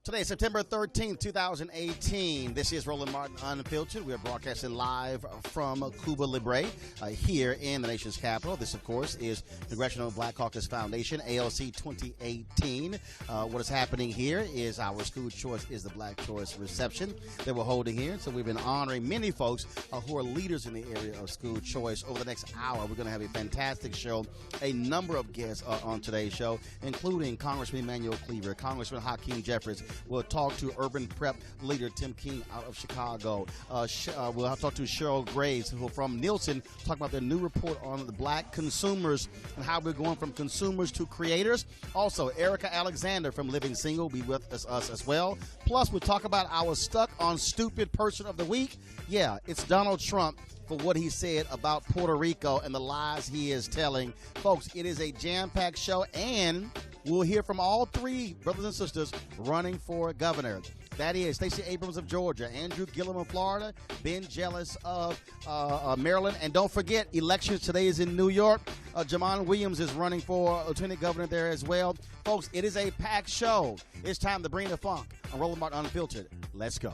Today is September 13th, 2018. This is Roland Martin Unfiltered. We are broadcasting live from Cuba Libre here in the nation's capital. This, of course, is Congressional Black Caucus Foundation, ALC 2018. What is happening here is our School Choice is the Black Choice reception that we're holding here. So we've been honoring many folks who are leaders in the area of school choice. Over the next hour, we're going to have a fantastic show. A number of guests on today's show, including Congressman Emanuel Cleaver, Congressman Hakeem Jeffries. We'll talk to urban prep leader Tim King out of Chicago. We'll talk to Cheryl Graves, who from Nielsen, talk about their new report on the black consumers and how we're going from consumers to creators. Also, Erica Alexander from Living Single will be with us as well. Plus, we'll talk about our Stuck on Stupid Person of the Week. Yeah, it's Donald Trump for what he said about Puerto Rico and the lies he is telling. Folks, it is a jam-packed show, and we'll hear from all three brothers and sisters running for governor. That is Stacey Abrams of Georgia, Andrew Gillum of Florida, Ben Jealous of Maryland. And don't forget, elections today is in New York. Jamon Williams is running for lieutenant governor there as well. Folks, it is a packed show. It's time to bring the funk on Roland Martin Unfiltered. Let's go.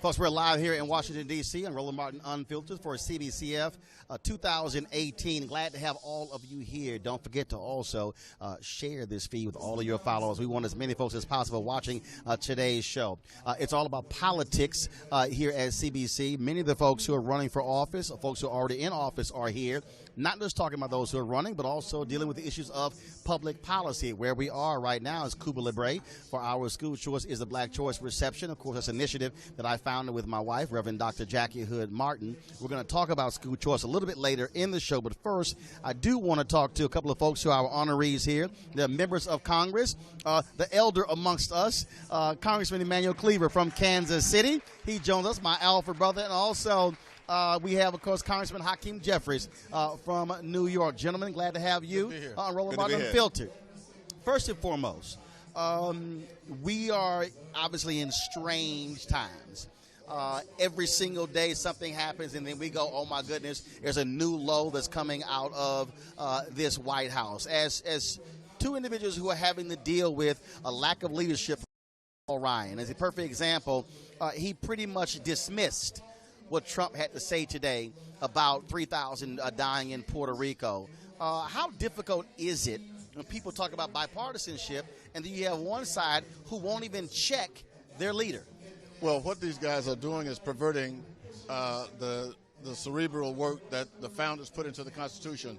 Folks, we're live here in Washington, D.C. on Roland Martin Unfiltered for CBCF 2018. Glad to have all of you here. Don't forget to also share this feed with all of your followers. We want as many folks as possible watching today's show. It's all about politics here at CBC. Many of the folks who are running for office, or folks who are already in office, are here. Not just talking about those who are running, but also dealing with the issues of public policy. Where we are right now is Cuba Libre for our School Choice is the Black Choice reception. Of course, that's an initiative that I founded with my wife, Reverend Dr. Jackie Hood Martin. We're going to talk about school choice a little bit later in the show, but first, I do want to talk to a couple of folks who are our honorees here. They're members of Congress, the elder amongst us, Congressman Emanuel Cleaver from Kansas City. He joins us, my alpha brother, and also we have, of course, Congressman Hakeem Jeffries from New York. Gentlemen, glad to have you on Roland Martin Unfiltered. First and foremost, we are obviously in strange times. Every single day something happens, and then we go, oh, my goodness, there's a new low that's coming out of this White House. As two individuals who are having to deal with a lack of leadership, Paul Ryan, as a perfect example, he pretty much dismissed what Trump had to say today about 3,000 dying in Puerto Rico. How difficult is it when people talk about bipartisanship and then you have one side who won't even check their leader? Well, what these guys are doing is perverting the cerebral work that the founders put into the Constitution.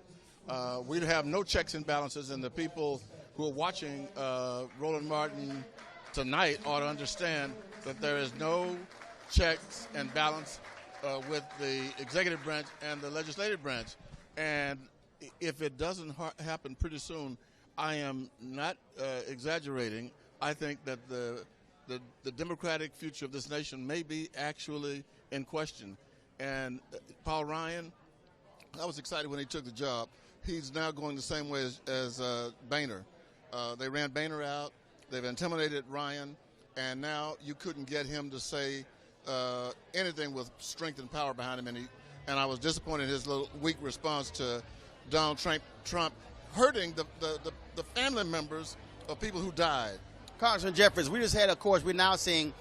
We'd have no checks and balances, and the people who are watching Roland Martin tonight ought to understand that there is no checks and balance with the executive branch and the legislative branch. And if it doesn't happen pretty soon, I am not exaggerating. I think that the democratic future of this nation may be actually in question. And Paul Ryan, I was excited when he took the job. He's now going the same way as Boehner. They ran Boehner out. They've intimidated Ryan. And now you couldn't get him to say anything with strength and power behind him. And I was disappointed in his little weak response to Donald Trump hurting the family members of people who died. Congressman Jeffries, we just had, of course, we're now seeing,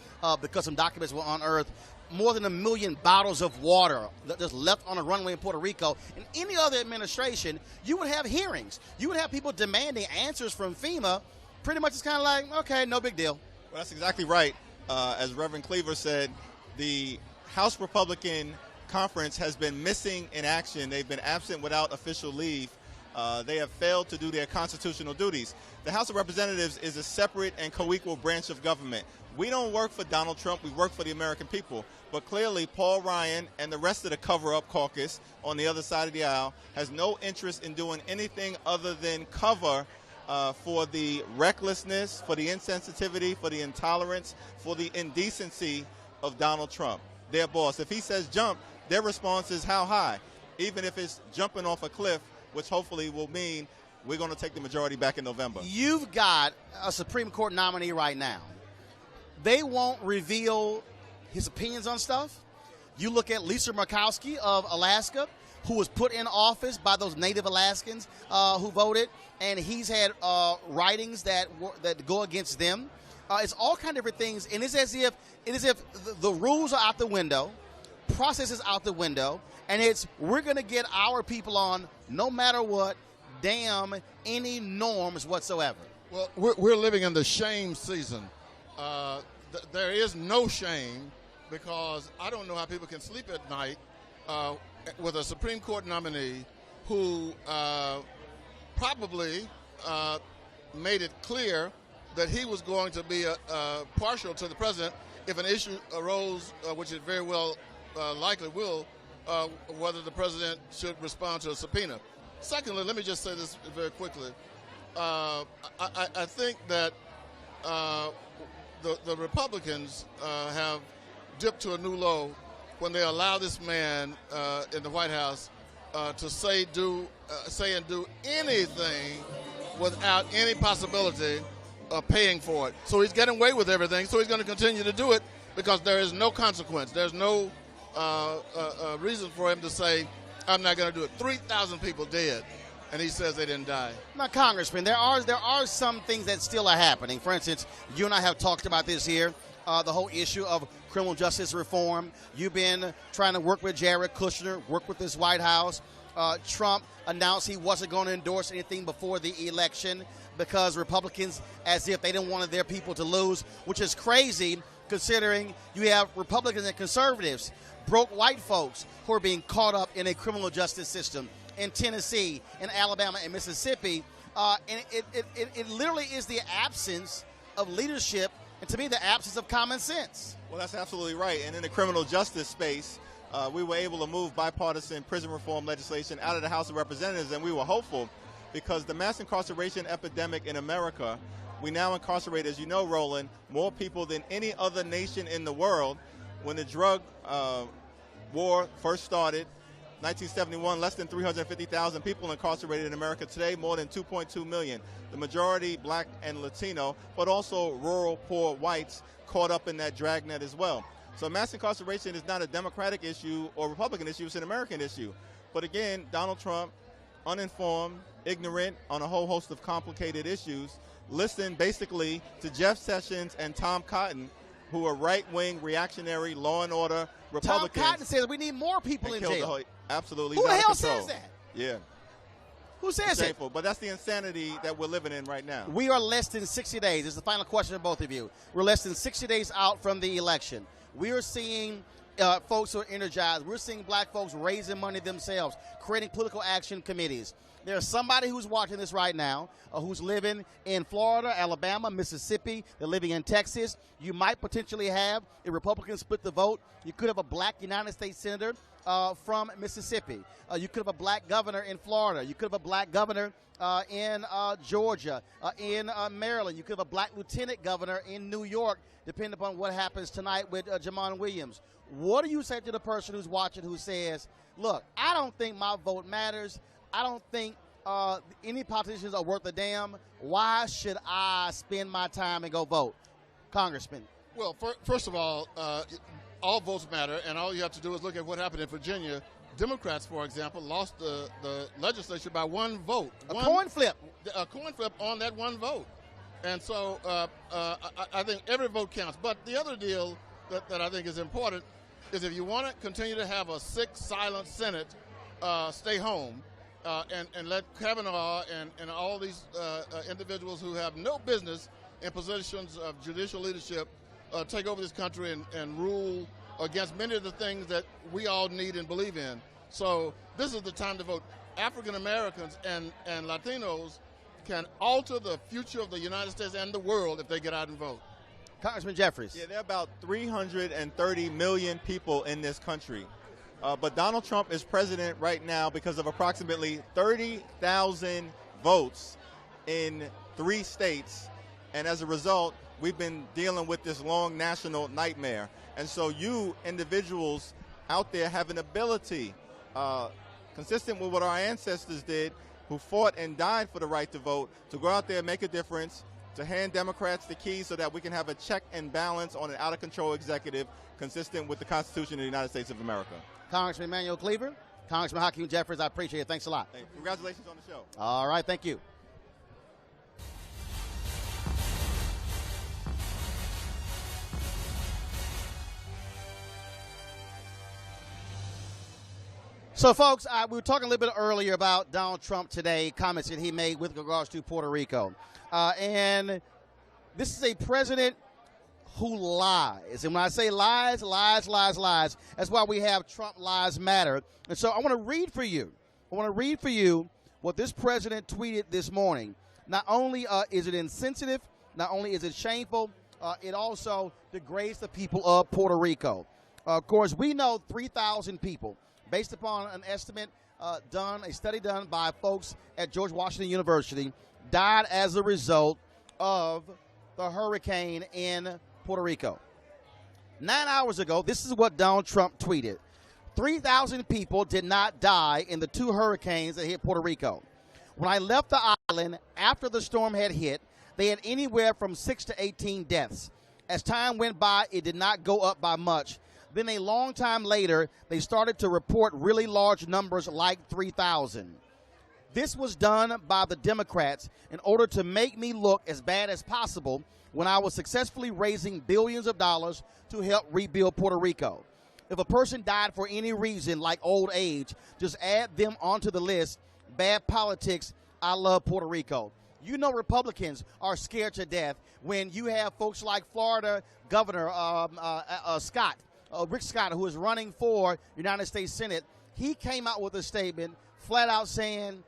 because some documents were unearthed, more than 1 million bottles of water that just left on a runway in Puerto Rico. In any other administration, you would have hearings. You would have people demanding answers from FEMA. Pretty much it's kind of like, okay, no big deal. Well, that's exactly right. As Reverend Cleaver said, the House Republican Conference has been missing in action. They've been absent without official leave. They have failed to do their constitutional duties. The House of Representatives is a separate and co-equal branch of government. We don't work for Donald Trump. We work for the American people. But clearly, Paul Ryan and the rest of the cover-up caucus on the other side of the aisle has no interest in doing anything other than cover for the recklessness, for the insensitivity, for the intolerance, for the indecency of Donald Trump, their boss. If he says jump, their response is how high, even if it's jumping off a cliff, which hopefully will mean we're going to take the majority back in November. You've got a Supreme Court nominee right now. They won't reveal his opinions on stuff. You look at Lisa Murkowski of Alaska, who was put in office by those Native Alaskans who voted, and he's had writings that go against them. It's all kind of different things, and it's as if the rules are out the window, process is out the window, and it's we're going to get our people on no matter what, damn any norms whatsoever. Well, we're living in the shame season. There is no shame, because I don't know how people can sleep at night with a Supreme Court nominee who probably made it clear that he was going to be partial to the president if an issue arose, which it very well likely will, whether the president should respond to a subpoena. Secondly, let me just say this very quickly. I think that the Republicans have dipped to a new low when they allow this man in the White House to say and do anything without any possibility of paying for it. So he's getting away with everything, so he's going to continue to do it because there is no consequence. There's no reason for him to say, I'm not going to do it. 3,000 people dead, and he says they didn't die. Now, Congressman, there are some things that still are happening. For instance, you and I have talked about this here, the whole issue of criminal justice reform. You've been trying to work with Jared Kushner, work with this White House. Trump announced he wasn't going to endorse anything before the election because Republicans, as if they didn't want their people to lose, which is crazy considering you have Republicans and conservatives, broke white folks who are being caught up in a criminal justice system in Tennessee, in Alabama, and Mississippi. And it literally is the absence of leadership and, to me, the absence of common sense. Well, that's absolutely right. And in the criminal justice space, we were able to move bipartisan prison reform legislation out of the House of Representatives, and we were hopeful because the mass incarceration epidemic in America, we now incarcerate, as you know, Roland, more people than any other nation in the world. When the drug war first started, 1971, less than 350,000 people incarcerated in America. Today, more than 2.2 million. The majority black and Latino, but also rural, poor whites caught up in that dragnet as well. So mass incarceration is not a Democratic issue or Republican issue, it's an American issue. But again, Donald Trump, uninformed, ignorant on a whole host of complicated issues, listened basically to Jeff Sessions and Tom Cotton, who are right-wing, reactionary, law and order Republicans. Tom Cotton says we need more people in jail. Absolutely. Who the hell control. says that? Yeah. Who says it? Shameful, but that's the insanity that we're living in right now. We are less than 60 days. This is the final question for both of you. We're less than 60 days out from the election. We are seeing folks who are energized. We're seeing black folks raising money themselves, creating political action committees. There's somebody who's watching this right now who's living in Florida, Alabama, Mississippi. They're living in Texas. You might potentially have, if Republicans split the vote, you could have a black United States senator from Mississippi. You could have a black governor in Florida. You could have a black governor in Georgia, in Maryland. You could have a black lieutenant governor in New York, depending upon what happens tonight with Jamon Williams. What do you say to the person who's watching who says, look, I don't think my vote matters. I don't think any politicians are worth a damn. Why should I spend my time and go vote? Congressman. Well, first of all votes matter, and all you have to do is look at what happened in Virginia. Democrats, for example, lost the legislature by one vote. A coin flip on that one vote. And so I think every vote counts. But the other deal that I think is important is if you want to continue to have a sick, silent Senate, stay home. And let Kavanaugh and all these individuals who have no business in positions of judicial leadership take over this country and rule against many of the things that we all need and believe in. So this is the time to vote. African Americans and Latinos can alter the future of the United States and the world if they get out and vote. Congressman Jeffries. Yeah, there are about 330 million people in this country. But Donald Trump is president right now because of approximately 30,000 votes in 3 states. And as a result, we've been dealing with this long national nightmare. And so you individuals out there have an ability, consistent with what our ancestors did, who fought and died for the right to vote, to go out there and make a difference, to hand Democrats the keys so that we can have a check and balance on an out-of-control executive consistent with the Constitution of the United States of America. Congressman Emmanuel Cleaver, Congressman Hakeem Jeffries, I appreciate it. Thanks a lot. Hey, congratulations on the show. All right, thank you. So, folks, we were talking a little bit earlier about Donald Trump today, comments that he made with regards to Puerto Rico. And this is a president who lies. And when I say lies, lies, lies, lies, that's why we have Trump Lies Matter. And so I want to read for you. What this president tweeted this morning. Not only is it insensitive, not only is it shameful, it also degrades the people of Puerto Rico. Of course, we know 3,000 people, based upon an estimate a study done by folks at George Washington University, died as a result of the hurricane in Puerto Rico. 9 hours ago, this is what Donald Trump tweeted. 3,000 people did not die in the 2 hurricanes that hit Puerto Rico. When I left the island after the storm had hit, they had anywhere from 6 to 18 deaths. As time went by, it did not go up by much. Then a long time later, they started to report really large numbers like 3,000. This was done by the Democrats in order to make me look as bad as possible when I was successfully raising billions of dollars to help rebuild Puerto Rico. If a person died for any reason, like old age, just add them onto the list. Bad politics. I love Puerto Rico. You know Republicans are scared to death when you have folks like Florida Governor Rick Scott, who is running for United States Senate. He came out with a statement flat out saying,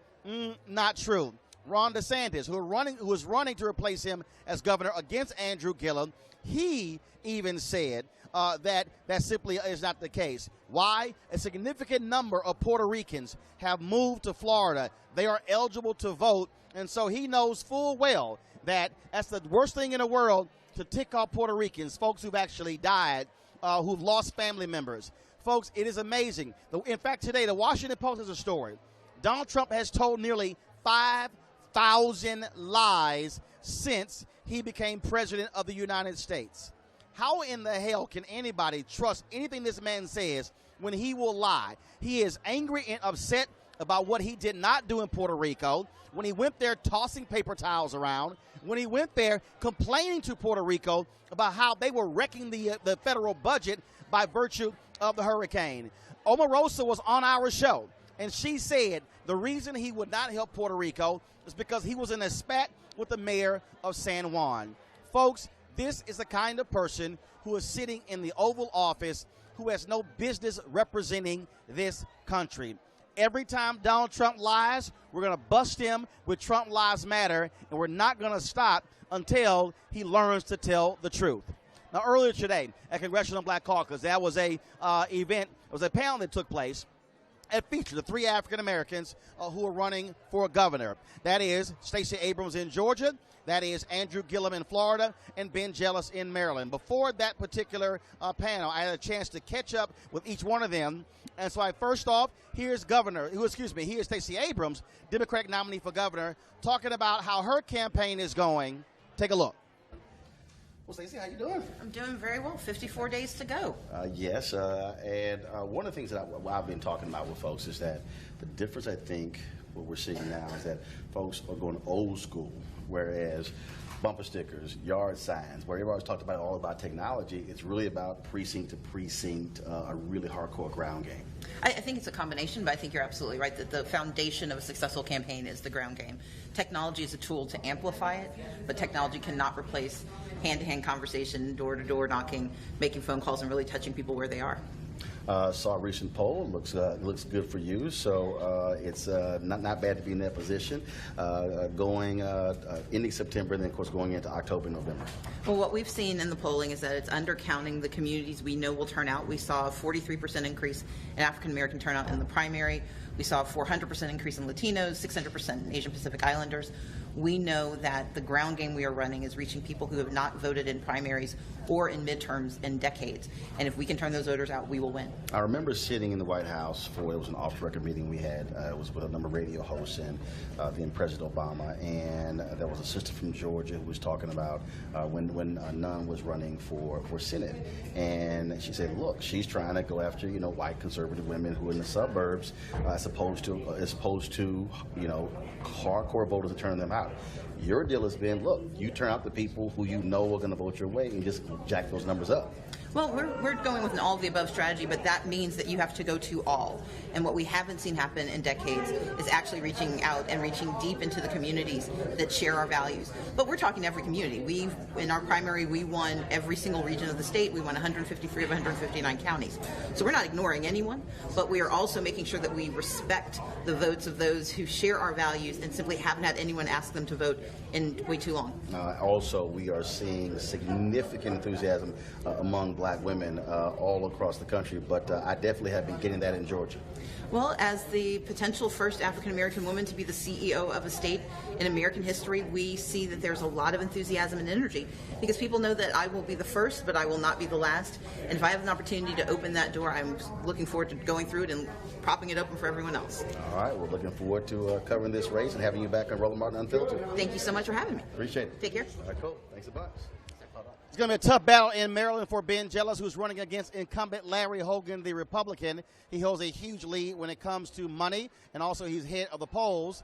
not true. Ron DeSantis, who was running to replace him as governor against Andrew Gillum, he even said that simply is not the case. Why? A significant number of Puerto Ricans have moved to Florida. They are eligible to vote, and so he knows full well that that's the worst thing in the world to tick off Puerto Ricans, folks who've actually died, who've lost family members. Folks, it is amazing. In fact, today, the Washington Post has a story. Donald Trump has told nearly 5,000 lies since he became president of the United States. How in the hell can anybody trust anything this man says when he will lie? He is angry and upset about what he did not do in Puerto Rico, when he went there tossing paper towels around, when he went there complaining to Puerto Rico about how they were wrecking the federal budget by virtue of the hurricane. Omarosa was on our show, and she said the reason he would not help Puerto Rico is because he was in a spat with the mayor of San Juan. Folks, this is the kind of person who is sitting in the Oval Office who has no business representing this country. Every time Donald Trump lies, we're going to bust him with Trump Lies Matter, and we're not going to stop until he learns to tell the truth. Now, earlier today at Congressional Black Caucus, there was a event, it was a panel that took place. It featured the 3 African Americans who are running for governor. That is Stacey Abrams in Georgia, that is Andrew Gillum in Florida, and Ben Jealous in Maryland. Before that particular panel, I had a chance to catch up with each one of them. And so first off, here's here's Stacey Abrams, Democratic nominee for governor, talking about how her campaign is going. Take a look. Well, Stacey, how you doing? I'm doing very well. 54 days to go. Yes, and one of the things that I've been talking about with folks is that the difference, I think, what we're seeing now is that folks are going old school, whereas bumper stickers, yard signs, where everybody's talked about all about technology, it's really about precinct to precinct, a really hardcore ground game. I think it's a combination, but I think you're absolutely right that the foundation of a successful campaign is the ground game. Technology is a tool to amplify it, but technology cannot replace hand-to-hand conversation, door-to-door knocking, making phone calls, and really touching people where they are. Saw a recent poll. Looks good for you. So it's not bad to be in that position. Going ending September, and then of course going into October, November. Well, what we've seen in the polling is that it's undercounting the communities we know will turn out. We saw a 43% increase in African American turnout in the primary. We saw a 400% increase in Latinos, 600% in Asian Pacific Islanders. We know that the ground game we are running is reaching people who have not voted in primaries or in midterms in decades. And if we can turn those voters out, we will win. I remember sitting in the White House it was an off-the-record meeting we had. It was with a number of radio hosts and then President Obama. And there was a sister from Georgia who was talking about when Nunn was running for Senate. And she said, look, she's trying to go after, white conservative women who are in the suburbs as opposed to hardcore voters and turning them out. Your deal has been, look, you turn out the people who you know are going to vote your way and just jack those numbers up. Well, we're going with an all-of-the-above strategy, but that means that you have to go to all. And what we haven't seen happen in decades is actually reaching out and reaching deep into the communities that share our values. But we're talking every community. In our primary, we won every single region of the state. We won 153 of 159 counties. So we're not ignoring anyone, but we are also making sure that we respect the votes of those who share our values and simply haven't had anyone ask them to vote in way too long. Also, we are seeing significant enthusiasm among black women all across the country, but I definitely have been getting that in Georgia. Well, as the potential first African-American woman to be the CEO of a state in American history, we see that there's a lot of enthusiasm and energy because people know that I will be the first, but I will not be the last. And if I have an opportunity to open that door, I'm looking forward to going through it and propping it open for everyone else. All right, we're looking forward to covering this race and having you back on Roland Martin Unfiltered. Thank you so much for having me. Appreciate it. Take care. All right, cool. Thanks a bunch. It's going to be a tough battle in Maryland for Ben Jealous, who's running against incumbent Larry Hogan, the Republican. He holds a huge lead when it comes to money, and also he's head of the polls.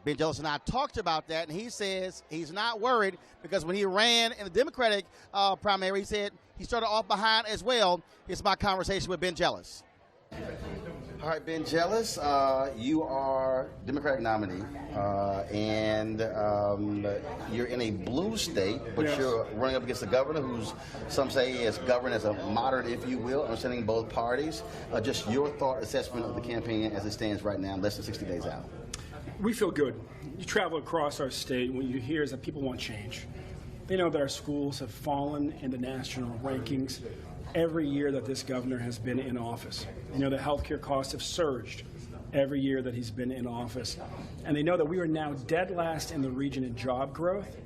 Ben Jealous and I talked about that, and he says he's not worried because when he ran in the Democratic primary, he said he started off behind as well. It's my conversation with Ben Jealous. All right, Ben Jealous, you are Democratic nominee, and you're in a blue state, but yes, you're running up against the governor, who's some say is governed as a moderate, if you will, understanding both parties. Just your thought assessment of the campaign as it stands right now, less than 60 days out. We feel good. You travel across our state, what you hear is that people want change. They know that our schools have fallen in the national rankings every year that this governor has been in office. You know, the healthcare costs have surged every year that he's been in office. And they know that we are now dead last in the region in job growth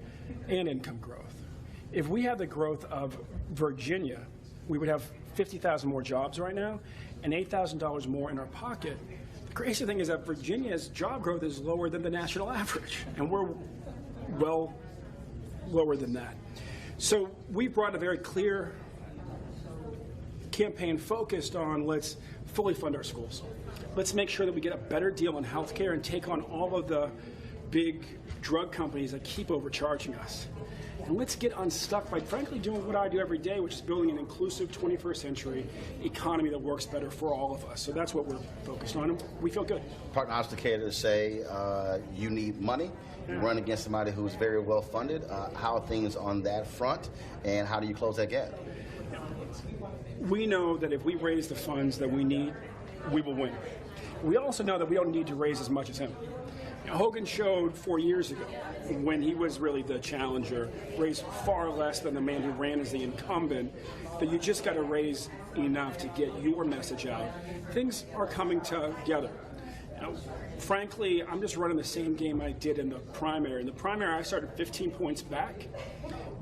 and income growth. If we had the growth of Virginia, we would have 50,000 more jobs right now and $8,000 more in our pocket. The crazy thing is that Virginia's job growth is lower than the national average, and we're well lower than that. So we brought a very clear campaign focused on let's fully fund our schools. Let's make sure that we get a better deal on health care and take on all of the big drug companies that keep overcharging us. And let's get unstuck by frankly doing what I do every day, which is building an inclusive 21st century economy that works better for all of us. So that's what we're focused on, and we feel good. Prognosticators say you need money. You run against somebody who's very well funded. How are things on that front, and how do you close that gap? We know that if we raise the funds that we need, we will win. We also know that we don't need to raise as much as him. Hogan showed 4 years ago, when he was really the challenger, raised far less than the man who ran as the incumbent, that you just got to raise enough to get your message out. Things are coming together. Frankly, I'm just running the same game I did in the primary. In the primary, I started 15 points back.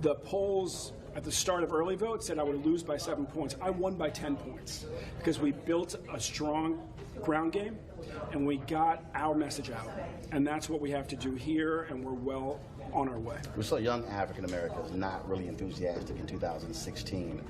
The polls at the start of early vote said I would lose by 7 points. I won by 10 points because we built a strong ground game and we got our message out. And that's what we have to do here, and we're well on our way. We saw young African Americans not really enthusiastic in 2016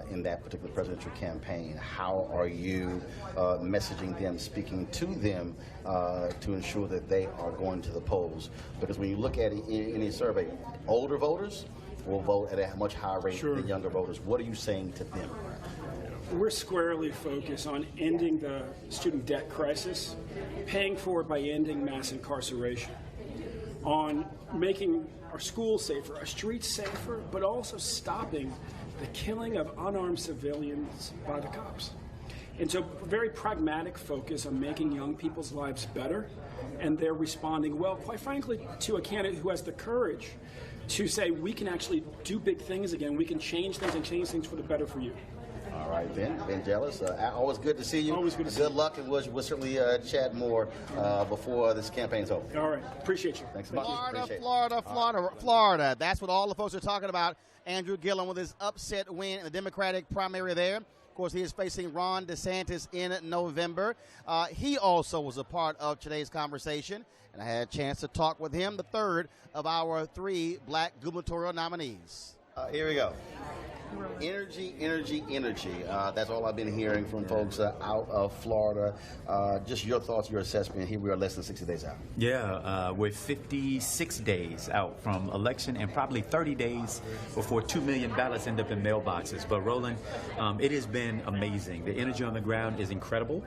in that particular presidential campaign. How are you messaging them, speaking to them to ensure that they are going to the polls? Because when you look at it in any survey, older voters will vote at a much higher rate than younger voters. What are you saying to them? We're squarely focused on ending the student debt crisis, paying for it by ending mass incarceration, on making our schools safer, our streets safer, but also stopping the killing of unarmed civilians by the cops. And so a very pragmatic focus on making young people's lives better, and they're responding well, quite frankly, to a candidate who has the courage to say we can actually do big things again, we can change things and change things for the better for you. All right, Ben Jealous, always good to see you. Always good to see you. Good luck, and we'll certainly chat more before this campaign's over. All right, appreciate you. Thanks so much. Florida. That's what all the folks are talking about. Andrew Gillum with his upset win in the Democratic primary there. Of course, he is facing Ron DeSantis in November. He also was a part of today's conversation, and I had a chance to talk with him, the third of our 3 black gubernatorial nominees. Here we go. Energy. That's all I've been hearing from folks out of Florida. Just your thoughts, your assessment. Here we are less than 60 days out. Yeah, we're 56 days out from election and probably 30 days before 2 million ballots end up in mailboxes. But Roland, it has been amazing. The energy on the ground is incredible.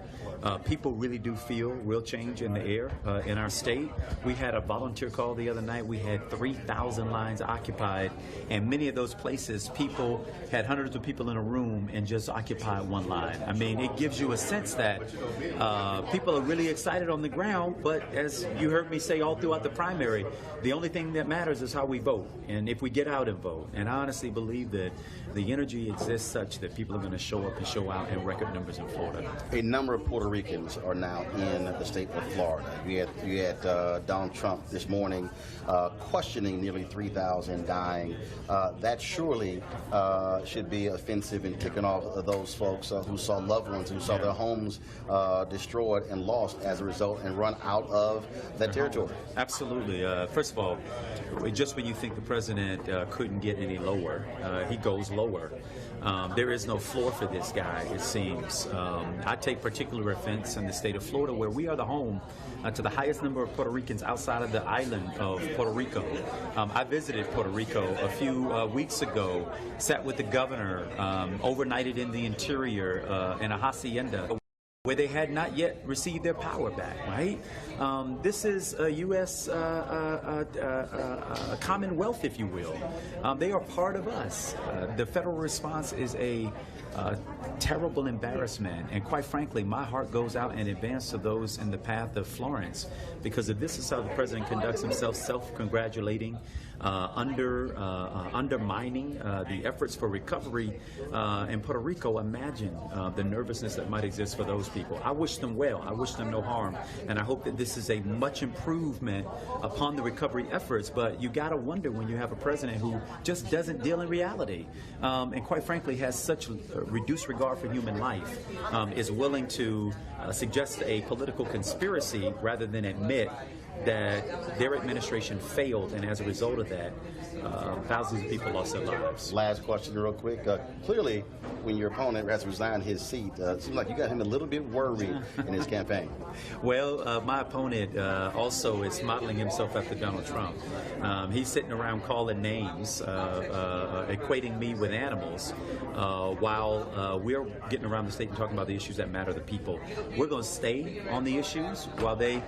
People really do feel real change in the air in our state. We had a volunteer call the other night. We had 3,000 lines occupied, and many of those places, people had hundreds of people in a room and just occupied one line. I mean, it gives you a sense that people are really excited on the ground, but as you heard me say all throughout the primary, the only thing that matters is how we vote and if we get out and vote. And I honestly believe that the energy exists such that people are going to show up and show out in record numbers in Florida. A number of Puerto Ricans are now in the state of Florida. You had Donald Trump this morning questioning nearly 3,000 dying. That surely should be offensive and ticking off those folks who saw loved ones, who saw their homes destroyed and lost as a result and run out of that territory. Absolutely. First of all, just when you think the president couldn't get any lower, he goes lower. There is no floor for this guy, it seems. I take particular offense in the state of Florida, where we are the home to the highest number of Puerto Ricans outside of the island of Puerto Rico. I visited Puerto Rico a few weeks ago, sat with the governor, overnighted in the interior in a hacienda where they had not yet received their power back, right? This is a U.S. Commonwealth, if you will. They are part of us. The federal response is a terrible embarrassment, and quite frankly, my heart goes out in advance to those in the path of Florence, because if this is how the president conducts himself, self-congratulating, undermining the efforts for recovery in Puerto Rico, imagine the nervousness that might exist for those people. I wish them well. I wish them no harm, and I hope that this is a much improvement upon the recovery efforts. But you got to wonder when you have a president who just doesn't deal in reality, and quite frankly has such reduced regard for human life, is willing to suggest a political conspiracy rather than admit that their administration failed, and as a result of that, thousands of people lost their lives. Last question real quick. Clearly, when your opponent has resigned his seat, it seems like you got him a little bit worried in his campaign. Well, my opponent also is modeling himself after Donald Trump. He's sitting around calling names, equating me with animals, while we're getting around the state and talking about the issues that matter to people. We're going to stay on the issues while they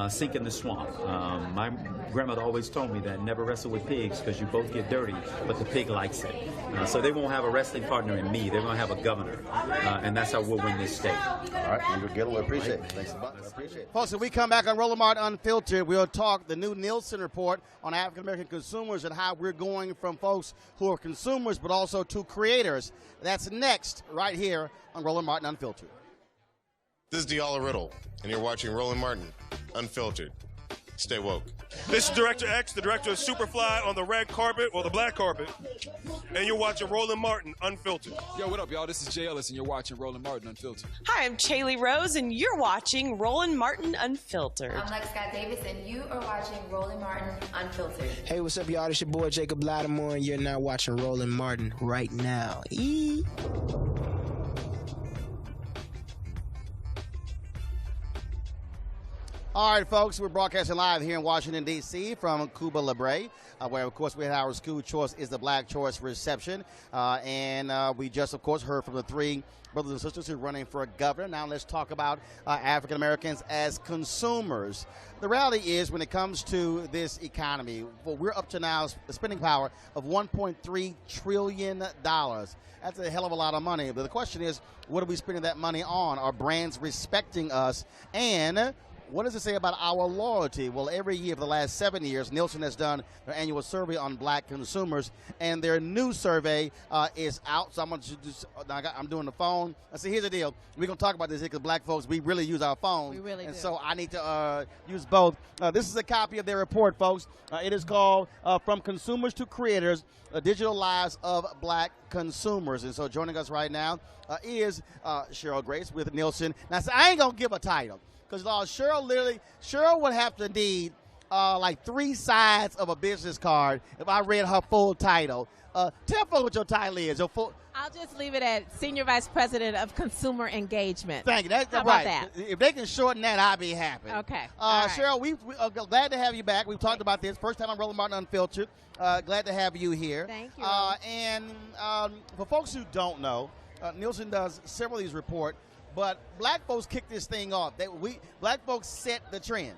sink in the swamp. My grandmother always told me that never wrestle with pigs because you both get dirty, but the pig likes it. So they won't have a wrestling partner in me. They're going to have a governor, and that's how we'll win this state. All right, Andrew Gillum, we appreciate it. Thanks a bunch. I appreciate it. Folks, when we come back on Roland Martin Unfiltered, we'll talk the new Nielsen report on African-American consumers and how we're going from folks who are consumers but also to creators. That's next right here on Roland Martin Unfiltered. This is Diala Riddle, and you're watching Roland Martin Unfiltered. Stay woke. This is Director X, the director of Superfly on the red carpet, or the black carpet, and you're watching Roland Martin Unfiltered. Yo, what up, y'all? This is Jay Ellis, and you're watching Roland Martin Unfiltered. Hi, I'm Chaley Rose, and you're watching Roland Martin Unfiltered. I'm Lex Scott Davis, and you are watching Roland Martin Unfiltered. Hey, what's up, y'all? It's your boy Jacob Lattimore, and you're now watching Roland Martin right now. All right, folks, we're broadcasting live here in Washington, D.C. from Cuba Libre, where, of course, we had our School Choice is the Black Choice reception. And we just, of course, heard from the three brothers and sisters who are running for governor. Now let's talk about African Americans as consumers. The reality is, when it comes to this economy, well, we're up to now a spending power of $1.3 trillion. That's a hell of a lot of money. But the question is, what are we spending that money on? Are brands respecting us? And what does it say about our loyalty? Well, every year for the last 7 years, Nielsen has done their annual survey on black consumers, and their new survey is out. So I'm doing the phone. See, here's the deal. We're going to talk about this here because black folks, we really use our phones. We really do. So I need to use both. This is a copy of their report, folks. It is called From Consumers to Creators, Digital Lives of Black Consumers. And so joining us right now is Cheryl Grace with Nielsen. Now, so I ain't going to give a title. Because Cheryl would have to need like 3 sides of a business card if I read her full title. Tell folks what your title is. I'll just leave it at Senior Vice President of Consumer Engagement. Thank you. That's How right. about that? If they can shorten that, I'll be happy. Okay. All right. Cheryl, we glad to have you back. We've talked about this. First time on Roland Martin Unfiltered. Glad to have you here. Thank you. And for folks who don't know, Nielsen does several of these reports. But black folks kicked this thing off. Black folks set the trend.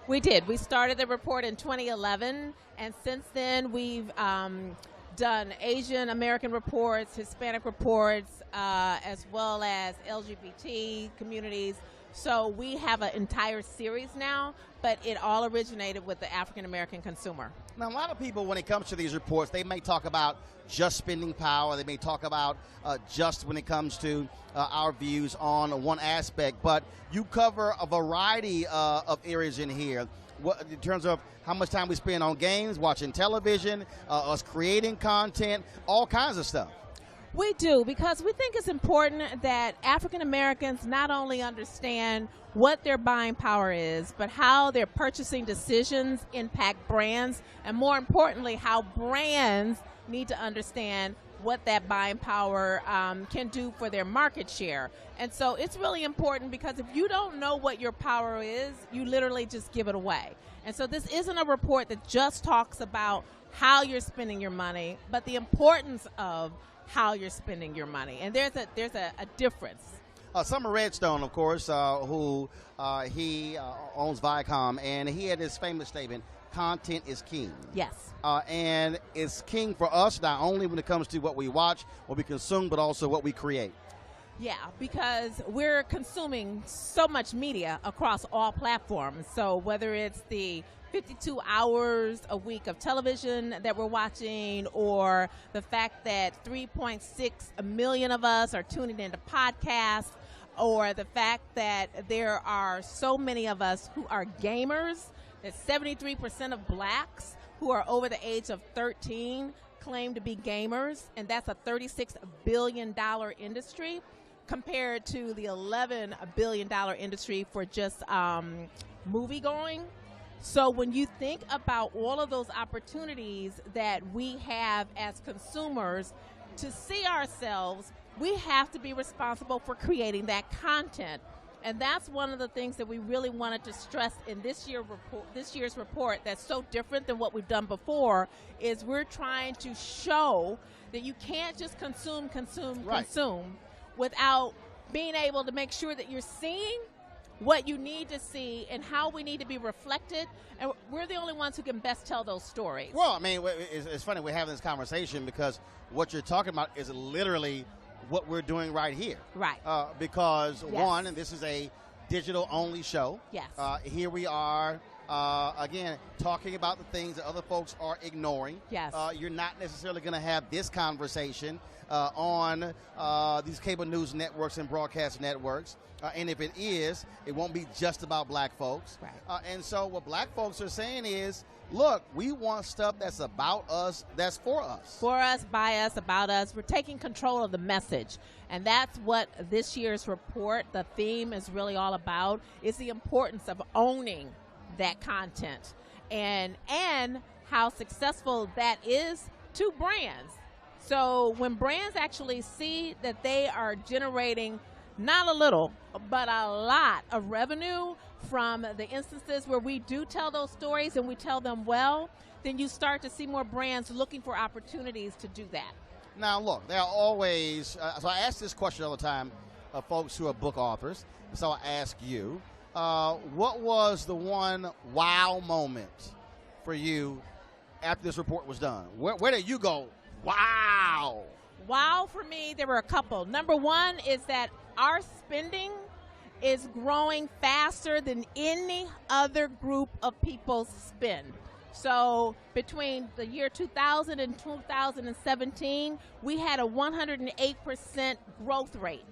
We did. We started the report in 2011, and since then we've done Asian American reports, Hispanic reports, as well as LGBT communities. So we have an entire series now, but it all originated with the African American consumer. Now, a lot of people, when it comes to these reports, they may talk about just spending power. They may talk about just when it comes to our views on one aspect. But you cover a variety of areas in here in terms of how much time we spend on games, watching television, us creating content, all kinds of stuff. We do, because we think it's important that African Americans not only understand what their buying power is, but how their purchasing decisions impact brands, and more importantly, how brands need to understand what that buying power can do for their market share. And so it's really important, because if you don't know what your power is, you literally just give it away. And so this isn't a report that just talks about how you're spending your money, but the importance of how you're spending your money. And there's a difference. Summer Redstone, of course, who he owns Viacom, and he had this famous statement, content is king. Yes. And it's king for us, not only when it comes to what we watch, what we consume, but also what we create. Yeah, because we're consuming so much media across all platforms. So whether it's the 52 hours a week of television that we're watching, or the fact that 3.6 million of us are tuning into podcasts, or the fact that there are so many of us who are gamers, that 73% of blacks who are over the age of 13 claim to be gamers, and that's a $36 billion industry compared to the $11 billion industry for just movie going. So when you think about all of those opportunities that we have as consumers to see ourselves, we have to be responsible for creating that content. And that's one of the things that we really wanted to stress in this year's report that's so different than what we've done before, is we're trying to show that you can't just consume without being able to make sure that you're seeing what you need to see and how we need to be reflected, and we're the only ones who can best tell those stories. Well, I mean, it's funny we're having this conversation because what you're talking about is literally what we're doing right here. Right. Because, yes. One, this is a digital-only show. Yes. Here we are, again, talking about the things that other folks are ignoring. Yes. You're not necessarily going to have this conversation on these cable news networks and broadcast networks. And if it is, it won't be just about black folks. Right. And so what black folks are saying is, look, we want stuff that's about us, that's for us. For us, by us, about us. We're taking control of the message. And that's what this year's report, the theme is really all about, is the importance of owning that content and how successful that is to brands. So when brands actually see that they are generating not a little, but a lot of revenue from the instances where we do tell those stories and we tell them well, then you start to see more brands looking for opportunities to do that. Now, look, there are always, so I ask this question all the time of folks who are book authors, so I ask you, what was the one wow moment for you after this report was done? Where did you go, wow? Wow, for me, there were a couple. Number one is that our spending is growing faster than any other group of people spend. So between the year 2000 and 2017, we had a 108% growth rate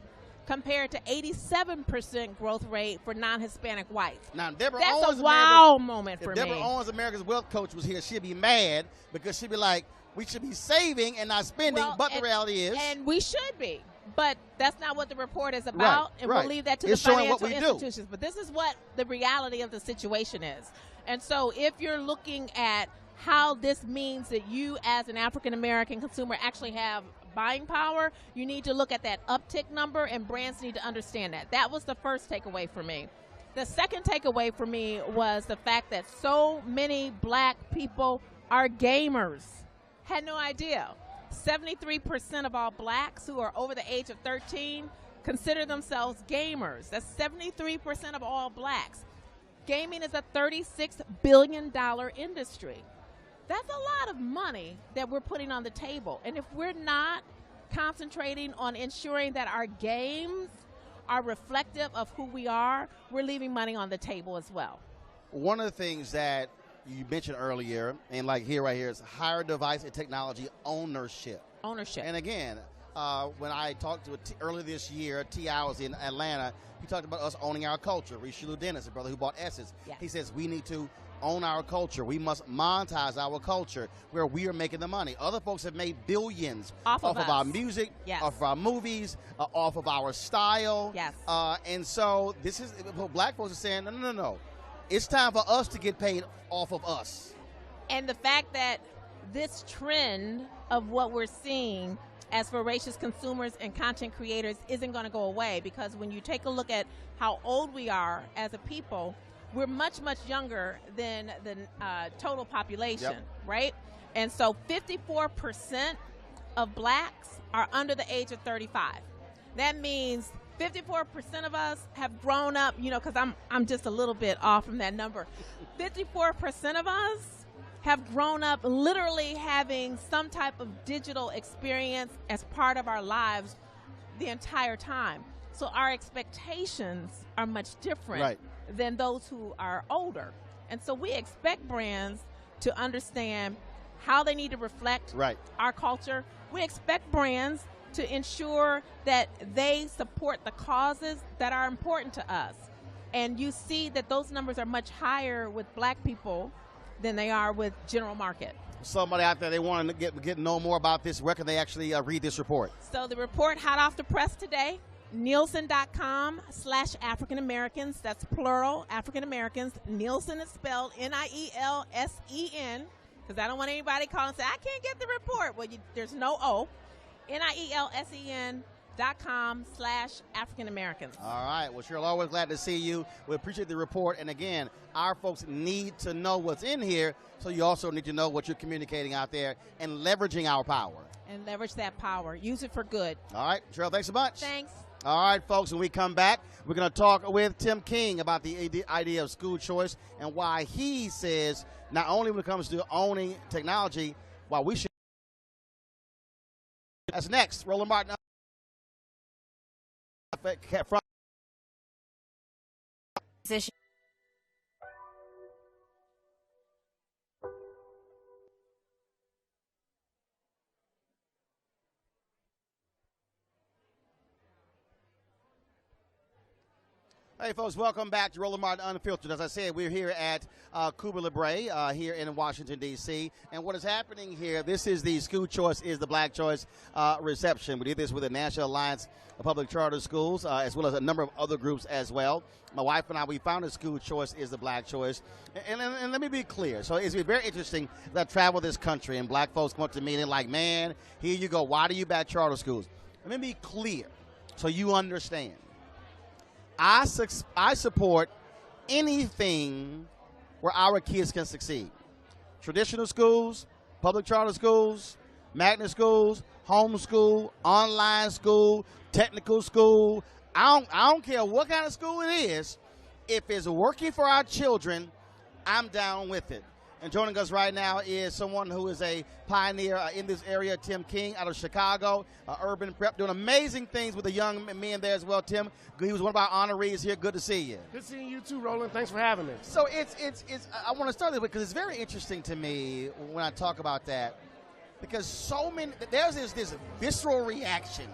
compared to 87% growth rate for non-Hispanic whites. Now, Deborah That's Owens, a wow moment for me. If Deborah Owens, America's Wealth Coach, was here, she'd be mad because she'd be like, we should be saving and not spending, but the reality is. And we should be. But that's not what the report is about, and we'll leave that to the financial institutions. But this is what the reality of the situation is. And so if you're looking at how this means that you as an African-American consumer actually have buying power, you need to look at that uptick number, and brands need to understand that. That was the first takeaway for me. The second takeaway for me was the fact that so many black people are gamers. Had no idea. 73% of all blacks who are over the age of 13 consider themselves gamers. That's 73% of all blacks. Gaming is a $36 billion industry. That's a lot of money that we're putting on the table. And if we're not concentrating on ensuring that our games are reflective of who we are, we're leaving money on the table as well. One of the things that you mentioned earlier, and like here, right here, is higher device and technology ownership. And again, when I talked to earlier this year, T.I. was in Atlanta, he talked about us owning our culture. Richelieu Dennis, a brother who bought Essence, he says we need to own our culture. We must monetize our culture where we are making the money. Other folks have made billions off of our music, off of our movies, off of our style. And so this is what black folks are saying, no. It's time for us to get paid off of us. And the fact that this trend of what we're seeing as voracious consumers and content creators isn't going to go away, because when you take a look at how old we are as a people, we're much, much younger than the total population, right? And so 54% of blacks are under the age of 35. That means 54% of us have grown up, because I'm just a little bit off from that number. 54% of us have grown up literally having some type of digital experience as part of our lives the entire time. So our expectations are much different than those who are older. And so we expect brands to understand how they need to reflect our culture. We expect brands to ensure that they support the causes that are important to us. And you see that those numbers are much higher with black people than they are with general market. Somebody out there, they want to get know more about this. Where can they actually read this report? So the report hot off the press today, Nielsen.com/African Americans. That's plural, African Americans. Nielsen is spelled Nielsen, because I don't want anybody calling and say, I can't get the report. Well, there's no O. Nielsen.com/African Americans. All right. Well, Cheryl, always glad to see you. We appreciate the report. And again, our folks need to know what's in here, so you also need to know what you're communicating out there and leveraging our power. And leverage that power. Use it for good. All right. Cheryl, thanks so much. Thanks. All right, folks, when we come back, we're going to talk with Tim King about the idea of school choice and why he says not only when it comes to owning technology, why we should. That's next. Roland Martin. Hey, folks, welcome back to Roland Martin Unfiltered. As I said, we're here at Cuba Libre here in Washington, D.C. And what is happening here, this is the School Choice is the Black Choice reception. We did this with the National Alliance of Public Charter Schools, as well as a number of other groups as well. My wife and I, we founded School Choice is the Black Choice. And let me be clear. So it's been very interesting that I travel this country and black folks come up to me and they're like, man, here you go. Why do you back charter schools? Let me be clear so you understand. I support anything where our kids can succeed. Traditional schools, public charter schools, magnet schools, homeschool, online school, technical school. I don't care what kind of school it is. If it's working for our children, I'm down with it. And joining us right now is someone who is a pioneer in this area, Tim King, out of Chicago, urban prep, doing amazing things with the young men there as well. Tim, he was one of our honorees here. Good to see you. Good seeing you too, Roland. Thanks for having me. So it's I want to start this because it's very interesting to me when I talk about that, because so many there's this visceral reaction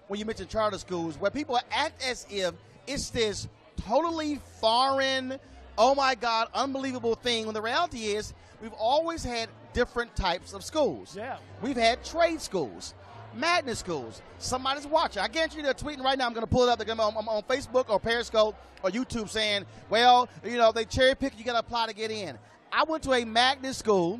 when you mention charter schools where people act as if it's this totally foreign, oh my God, unbelievable thing, when the reality is we've always had different types of schools. Yeah. We've had trade schools, magnet schools. Somebody's watching. I guarantee you they're tweeting right now. I'm going to pull it up. They're going to be on Facebook or Periscope or YouTube saying, well, they cherry pick, you got to apply to get in. I went to a magnet school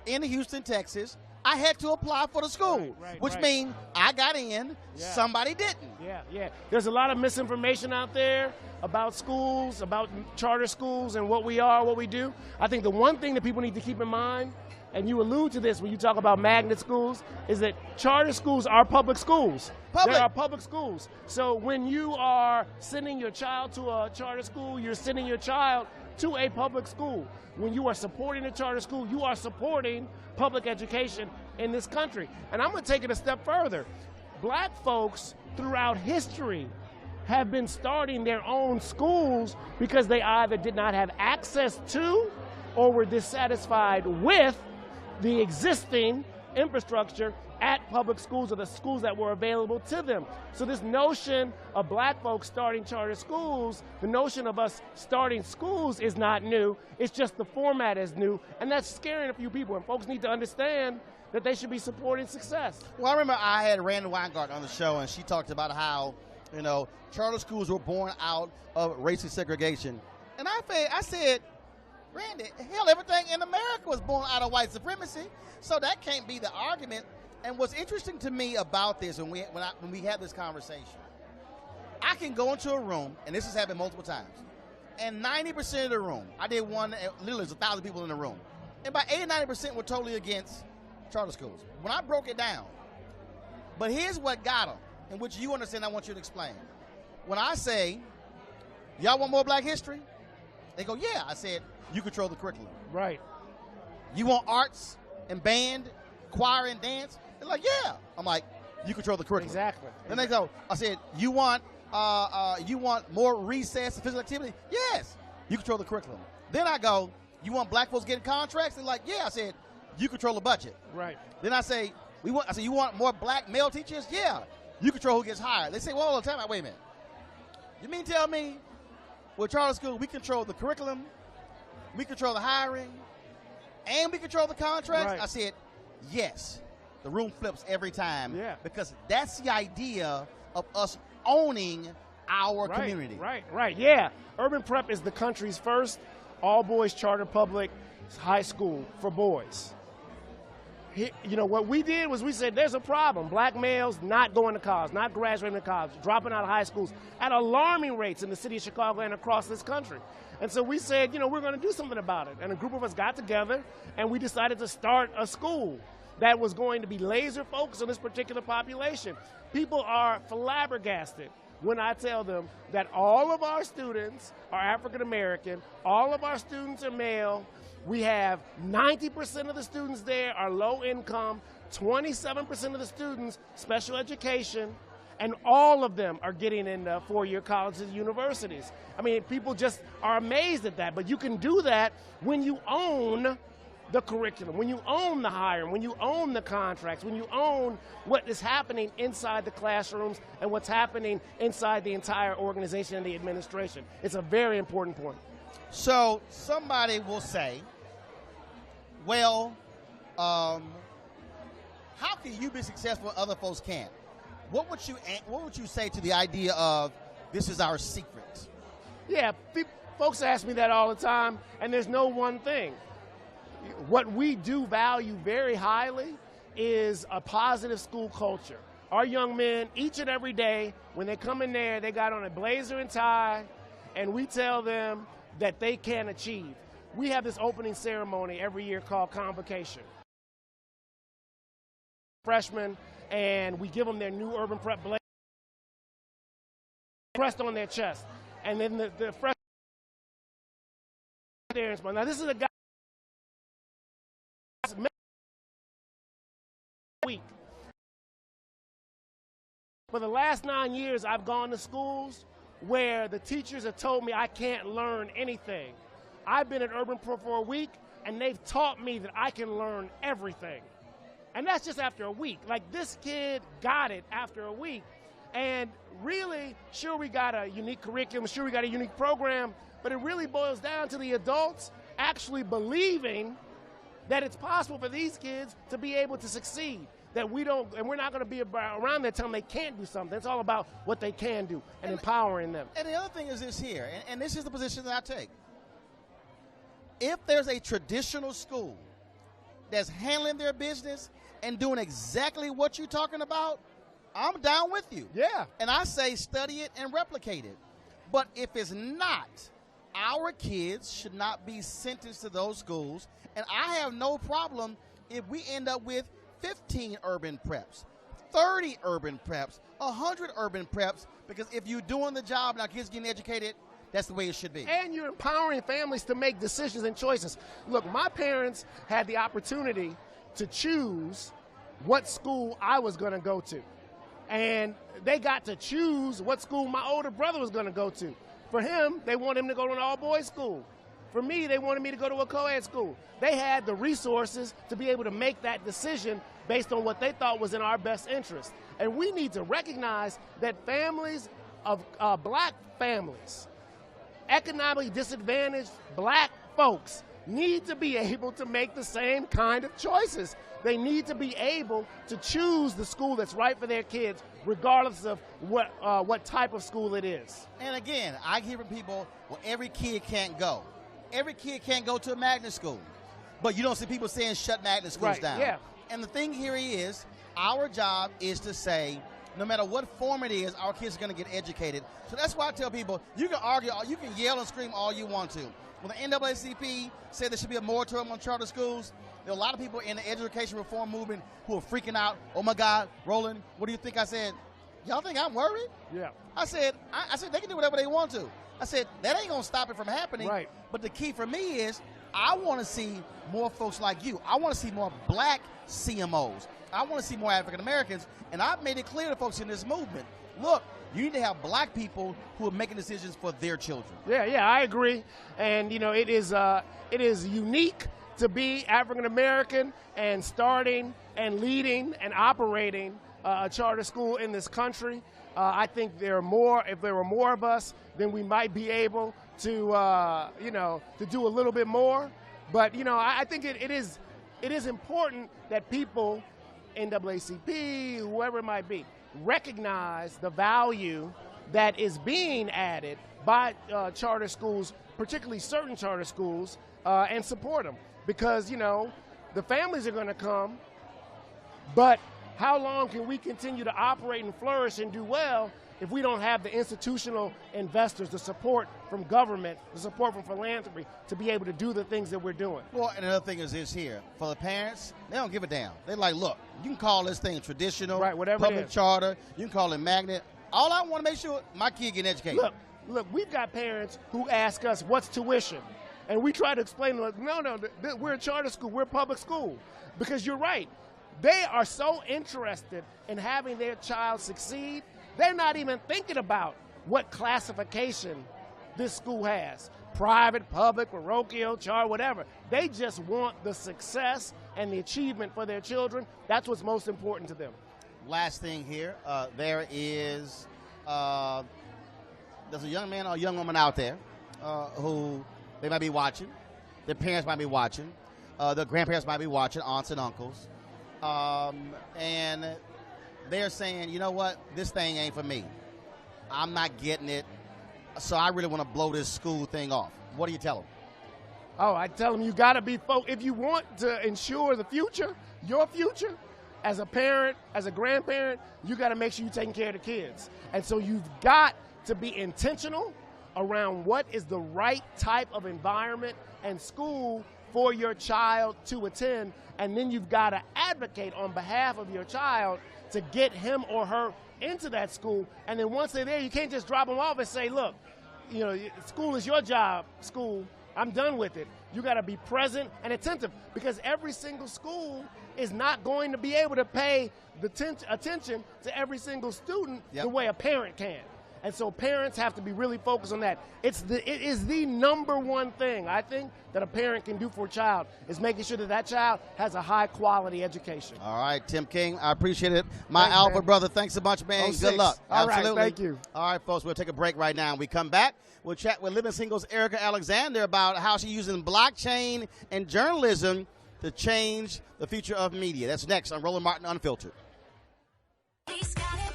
in Houston, Texas. I had to apply for the school, which means I got in, somebody didn't. Yeah. There's a lot of misinformation out there about schools, about charter schools and what we are, what we do. I think the one thing that people need to keep in mind, and you allude to this when you talk about magnet schools, is that charter schools are public schools. They are public schools. So when you are sending your child to a charter school, you're sending your child to a public school. When you are supporting a charter school, you are supporting public education in this country. And I'm going to take it a step further. Black folks throughout history have been starting their own schools because they either did not have access to or were dissatisfied with the existing infrastructure at public schools or the schools that were available to them. So this notion of black folks starting charter schools, the notion of us starting schools is not new. It's just the format is new, and that's scaring a few people. And folks need to understand that they should be supporting success. Well, I remember I had Randy Weingart on the show, and she talked about how, charter schools were born out of racist segregation. And I said, Randy, hell, everything in America was born out of white supremacy, so that can't be the argument. And what's interesting to me about this, when we have this conversation, I can go into a room, and this has happened multiple times, and 90% of the room, I did one, literally there's 1,000 people in the room, and about 80-90% were totally against charter schools. When I broke it down, but here's what got them, in which you understand, I want you to explain. When I say, y'all want more black history? They go, yeah. I said, you control the curriculum. Right. You want arts and band, choir and dance? They're like, yeah. I'm like, you control the curriculum. Exactly. Then they go, I said, you want more recess and physical activity? Yes. You control the curriculum. Then I go, you want black folks getting contracts? They're like, yeah. I said, you control the budget. Right. Then I say, you want more black male teachers? Yeah. You control who gets hired. They say, well, all the time. Wait a minute. You mean tell me, with charter school, we control the curriculum, we control the hiring, and we control the contracts? Right. I said, yes. The room flips every time. Yeah. Because that's the idea of us owning our community. Right. Yeah. Urban Prep is the country's first all-boys charter public high school for boys. What we did was we said there's a problem. Black males not going to college, not graduating to college, dropping out of high schools at alarming rates in the city of Chicago and across this country. And so we said, we're going to do something about it. And a group of us got together and we decided to start a school that was going to be laser focused on this particular population. People are flabbergasted when I tell them that all of our students are African American, all of our students are male. We have 90% of the students there are low income, 27% of the students special education, and all of them are getting into four-year colleges and universities. I mean, people just are amazed at that, but you can do that when you own the curriculum, when you own the hiring, when you own the contracts, when you own what is happening inside the classrooms and what's happening inside the entire organization and the administration. It's a very important point. So somebody will say, well, how can you be successful when other folks can't? What would you say to the idea of this is our secret? Yeah, folks ask me that all the time, and there's no one thing. What we do value very highly is a positive school culture. Our young men, each and every day, when they come in there, they got on a blazer and tie, and we tell them that they can achieve. We have this opening ceremony every year called Convocation. Freshmen, and we give them their new Urban Prep blaze pressed on their chest. And then the freshmen, now this is a guy week. For the last 9 years, I've gone to schools where the teachers have told me I can't learn anything. I've been at Urban Prep for a week, and they've taught me that I can learn everything. And that's just after a week. Like, this kid got it after a week. And really, sure, we got a unique curriculum, sure, we got a unique program, but it really boils down to the adults actually believing that it's possible for these kids to be able to succeed. That we don't, and we're not going to be around there telling them they can't do something. It's all about what they can do and empowering them. And the other thing is this here, and this is the position that I take. If there's a traditional school that's handling their business and doing exactly what you're talking about, I'm down with you. Yeah. And I say study it and replicate it. But if it's not, our kids should not be sentenced to those schools. And I have no problem if we end up with 15 urban preps, 30 urban preps, 100 urban preps, because if you're doing the job and our kids getting educated, that's the way it should be. And you're empowering families to make decisions and choices. Look, my parents had the opportunity to choose what school I was going to go to. And they got to choose what school my older brother was going to go to. For him, they wanted him to go to an all-boys school. For me, they wanted me to go to a co-ed school. They had the resources to be able to make that decision based on what they thought was in our best interest. And we need to recognize that families of black families, economically disadvantaged black folks, need to be able to make the same kind of choices. They need to be able to choose the school that's right for their kids, regardless of what type of school it is. And again, I hear from people, well, every kid can't go. Every kid can't go to a magnet school. But you don't see people saying shut magnet schools down. Yeah. And the thing here is, our job is to say, no matter what form it is, our kids are going to get educated. So that's why I tell people, you can argue, you can yell and scream all you want to. When the NAACP said there should be a moratorium on charter schools, there are a lot of people in the education reform movement who are freaking out. Oh my God, Roland, what do you think? I said, y'all think I'm worried? Yeah. I said they can do whatever they want to. I said, that ain't going to stop it from happening. Right. But the key for me is, I want to see more folks like you. I want to see more black CMOs. I want to see more African Americans. And I've made it clear to folks in this movement, look, you need to have black people who are making decisions for their children. Yeah, I agree. And, you know, it is unique to be African American and starting and leading and operating a charter school in this country. I think if there were more of us, then we might be able to, to do a little bit more. But, I think it is important that people, NAACP, whoever it might be, recognize the value that is being added by charter schools, particularly certain charter schools, and support them. Because, the families are going to come, but how long can we continue to operate and flourish and do well if we don't have the institutional investors, the support from government, the support from philanthropy to be able to do the things that we're doing? Well, and another thing is this here. For the parents, they don't give a damn. They're like, look, you can call this thing traditional, right, whatever public charter, you can call it magnet. All I want to make sure my kid get educated. Look, we've got parents who ask us, what's tuition? And we try to explain to them, no, we're a charter school, we're a public school. Because you're right. They are so interested in having their child succeed, they're not even thinking about what classification this school has. Private, public, parochial, charter, whatever. They just want the success and the achievement for their children. That's what's most important to them. Last thing here, there is, there's a young man or a young woman out there who they might be watching. Their parents might be watching. Their grandparents might be watching, aunts and uncles. And they're saying, you know what, this thing ain't for me. I'm not getting it, so I really want to blow this school thing off. What do you tell them? Oh, I tell them you got to be focused. If you want to ensure the future, your future, as a parent, as a grandparent, you got to make sure you're taking care of the kids. And so you've got to be intentional around what is the right type of environment and school for your child to attend, and then you've got to advocate on behalf of your child to get him or her into that school. And then once they're there, you can't just drop them off and say, look, you know, school is your job, school, I'm done with it. You got to be present and attentive, because every single school is not going to be able to pay the attention to every single student the way a parent can. And so parents have to be really focused on that. It is the number one thing I think that a parent can do for a child, is making sure that that child has a high quality education. All right, Tim King, I appreciate it. My alpha brother, thanks so much, man. 06. Good luck. All right, Absolutely. thank you. All right, folks, we'll take a break right now. When we come back, we'll chat with Living Singles Erica Alexander about how she's using blockchain and journalism to change the future of media. That's next on Roland Martin Unfiltered. He's got it.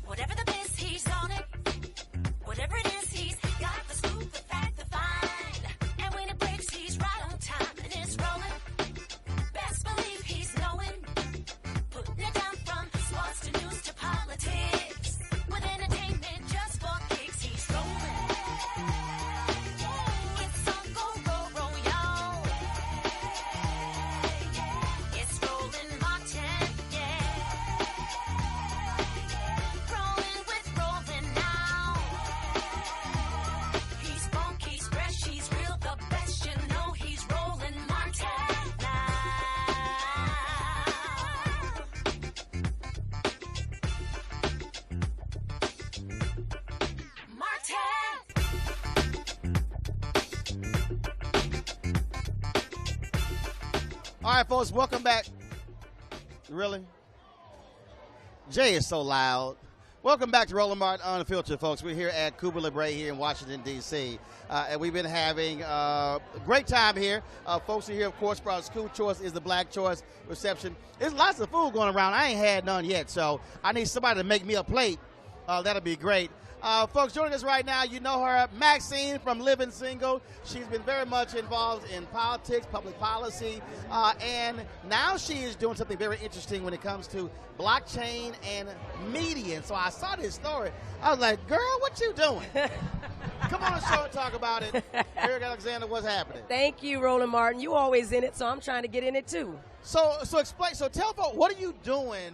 Whatever the biz, he's on it. Whatever it is, he's got the scoop, the fact, the find. And when it breaks, he's right on time and it's rolling. Best believe he's knowing. Putting it down from sports to news to politics. With entertainment just for kicks, he's rolling. It's on go, y'all. It's Roland Martin, Rolling with Roland now. He's funky, he's fresh, he's real, the best, you know he's Roland Martin now. All right, folks, welcome back. Really? Jay is so loud. Welcome back to Roland Martin Unfiltered, folks. We're here at Cuba Libre here in Washington, D.C., and we've been having a great time here. Folks are here, of course, for our school choice is the Black Choice reception. There's lots of food going around. I ain't had none yet, so I need somebody to make me a plate. That'll be great. Folks, joining us right now, you know her, Maxine from Living Single. She's been very much involved in politics, public policy, and now she is doing something very interesting when it comes to blockchain and media. And so I saw this story. I was like, girl, what you doing? Come on the show and talk about it. Erica Alexander, what's happening? Thank you, Roland Martin. You always in it, so I'm trying to get in it too. So explain. So tell folks, what are you doing